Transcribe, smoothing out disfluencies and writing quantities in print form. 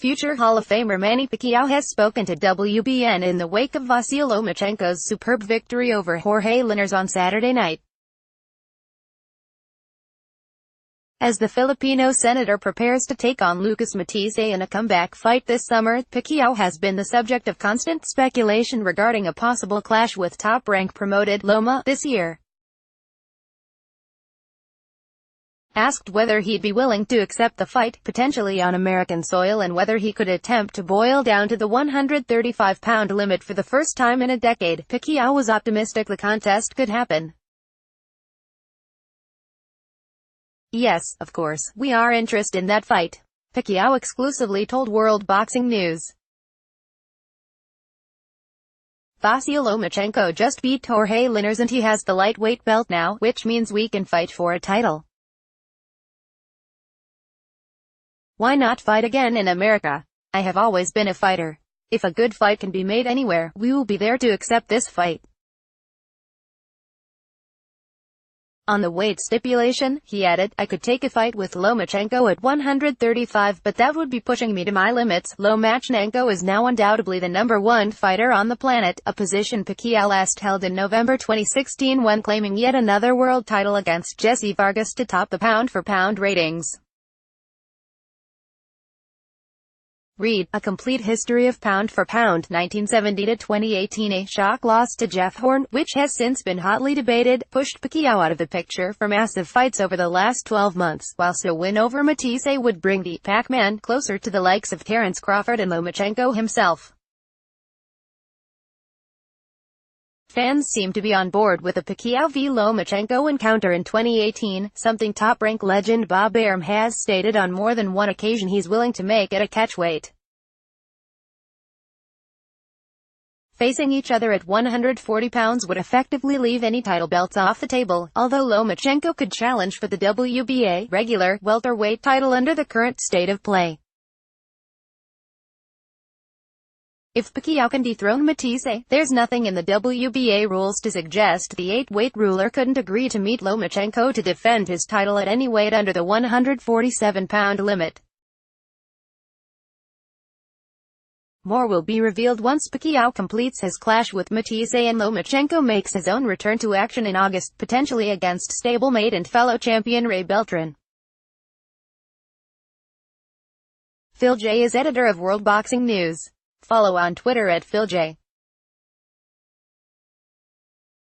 Future Hall of Famer Manny Pacquiao has spoken to WBN in the wake of Vasyl Lomachenko's superb victory over Jorge Linares on Saturday night. As the Filipino senator prepares to take on Lucas Matisse in a comeback fight this summer, Pacquiao has been the subject of constant speculation regarding a possible clash with top-rank promoted Loma this year. Asked whether he'd be willing to accept the fight, potentially on American soil, and whether he could attempt to boil down to the 135-pound limit for the first time in a decade, Pacquiao was optimistic the contest could happen. "Yes, of course, we are interested in that fight," Pacquiao exclusively told World Boxing News. "Vasyl Lomachenko just beat Jorge Linares and he has the lightweight belt now, which means we can fight for a title. Why not fight again in America? I have always been a fighter. If a good fight can be made anywhere, we will be there to accept this fight." On the weight stipulation, he added, "I could take a fight with Lomachenko at 135, but that would be pushing me to my limits." Lomachenko is now undoubtedly the #1 fighter on the planet, a position Pacquiao last held in November 2016 when claiming yet another world title against Jesse Vargas to top the pound-for-pound ratings. Read A Complete History of Pound for Pound, 1970 to 2018. A shock loss to Jeff Horn, which has since been hotly debated, pushed Pacquiao out of the picture for massive fights over the last 12 months, whilst a win over Matisse would bring the Pac-Man closer to the likes of Terence Crawford and Lomachenko himself. Fans seem to be on board with a Pacquiao v Lomachenko encounter in 2018, something top-rank legend Bob Arum has stated on more than one occasion he's willing to make at a catchweight. Facing each other at 140 pounds would effectively leave any title belts off the table, although Lomachenko could challenge for the WBA regular welterweight title under the current state of play. If Pacquiao can dethrone Matisse, there's nothing in the WBA rules to suggest the 8-weight ruler couldn't agree to meet Lomachenko to defend his title at any weight under the 147-pound limit. More will be revealed once Pacquiao completes his clash with Matisse and Lomachenko makes his own return to action in August, potentially against stablemate and fellow champion Ray Beltran. Phil J is editor of World Boxing News. Follow on Twitter at Phil J.